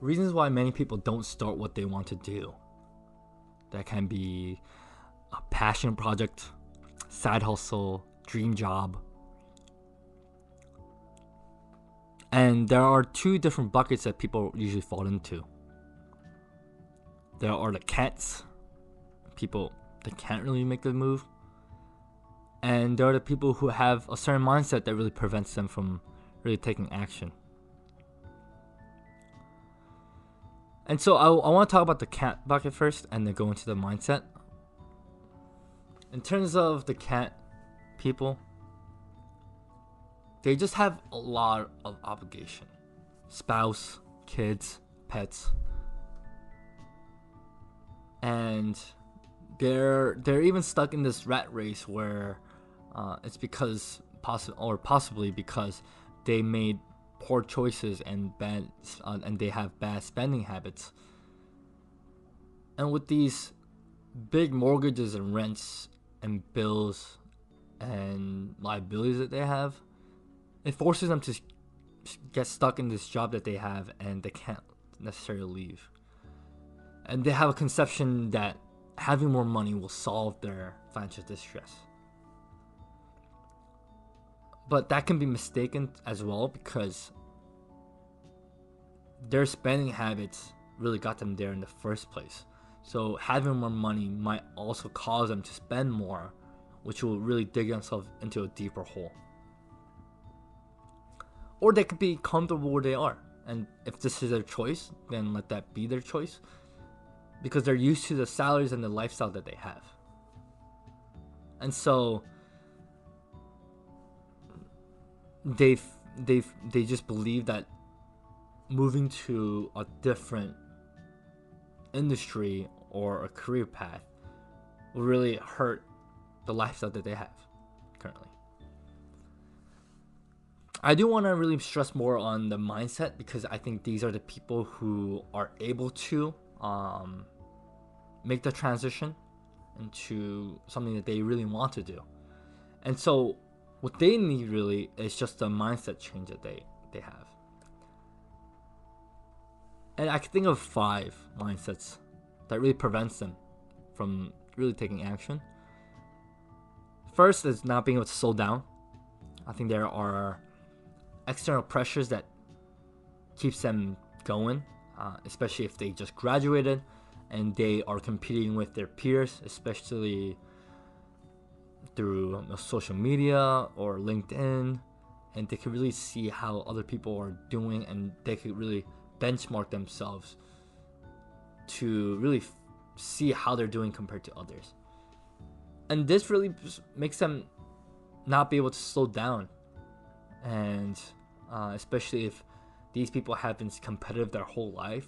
Reasons why many people don't start what they want to do. That can be a passion project, side hustle, dream job. And there are two different buckets that people usually fall into. There are the can'ts, people that can't really make the move. And there are the people who have a certain mindset that really prevents them from really taking action. And so I want to talk about the can't bucket first and then go into the mindset. In terms of the can't people, they just have a lot of obligation. Spouse, kids, pets. And they're even stuck in this rat race where it's because possibly because they made poor choices and they have bad spending habits. And with these big mortgages and rents and bills and liabilities that they have, it forces them to get stuck in this job that they have and they can't necessarily leave. And they have a conception that having more money will solve their financial distress. But that can be mistaken as well because their spending habits really got them there in the first place. So having more money might also cause them to spend more, which will really dig themselves into a deeper hole. Or they could be comfortable where they are. And if this is their choice, then let that be their choice. Because they're used to the salaries and the lifestyle that they have. And so they just believe that moving to a different industry or a career path will really hurt the lifestyle that they have currently. I do want to really stress more on the mindset because I think these are the people who are able to make the transition into something that they really want to do. And so what they need really is just a mindset change that they have. And I can think of 5 mindsets that really prevents them from really taking action. First is not being able to slow down. I think there are external pressures that keeps them going, especially if they just graduated and they are competing with their peers, especially through social media or LinkedIn, and they can really see how other people are doing and they can really benchmark themselves to really see how they're doing compared to others. And this really makes them not be able to slow down, and especially if these people have been competitive their whole life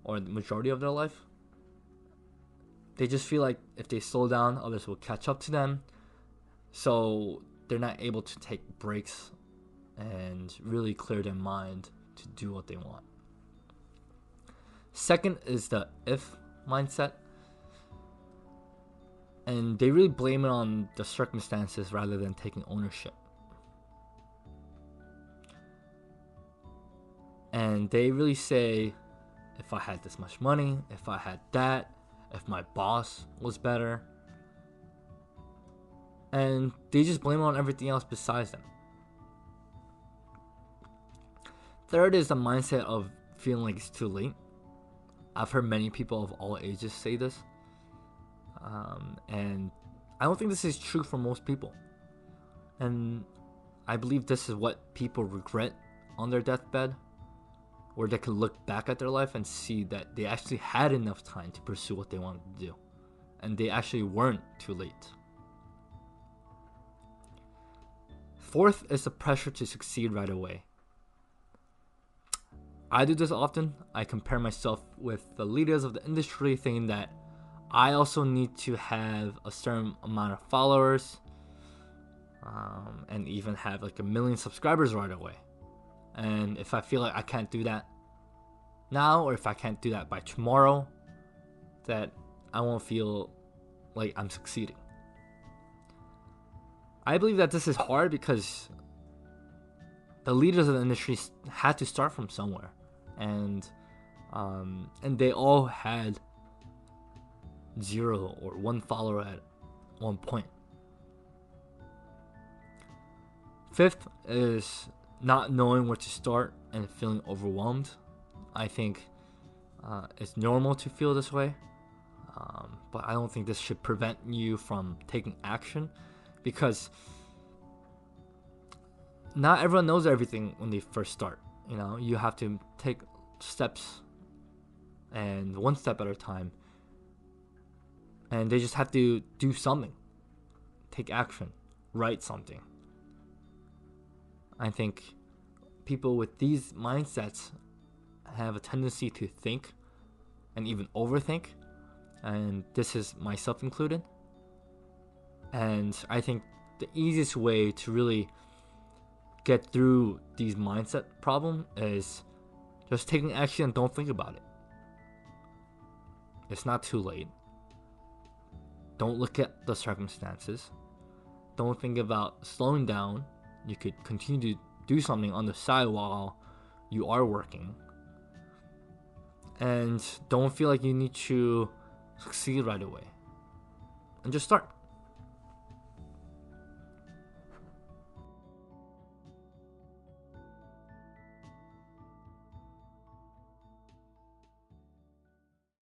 or the majority of their life, they just feel like if they slow down, others will catch up to them. So they're not able to take breaks and really clear their mind to do what they want. Second is the if mindset. And they really blame it on the circumstances rather than taking ownership. And they really say, if I had this much money, if I had that, if my boss was better. And they just blame it on everything else besides them. Third is the mindset of feeling like it's too late. I've heard many people of all ages say this. And I don't think this is true for most people. And I believe this is what people regret on their deathbed, where they can look back at their life and see that they actually had enough time to pursue what they wanted to do. And they actually weren't too late. Fourth is the pressure to succeed right away. I do this often. I compare myself with the leaders of the industry, thinking that I also need to have a certain amount of followers, and even have like 1 million subscribers right away. And if I feel like I can't do that now, or if I can't do that by tomorrow, that I won't feel like I'm succeeding. I believe that this is hard because the leaders of the industry had to start from somewhere. And And they all had 0 or 1 follower at one point. Fifth is not knowing where to start and feeling overwhelmed. I think it's normal to feel this way, but I don't think this should prevent you from taking action, because not everyone knows everything when they first start. You have to take steps, and one step at a time, and they just have to do something, take action, write something. I think people with these mindsets have a tendency to think and even overthink, and this is myself included. And I think the easiest way to really get through these mindset problem is just taking action and don't think about it. It's not too late. Don't look at the circumstances. Don't think about slowing down. You could continue to do something on the side while you are working. And don't feel like you need to succeed right away. And just start.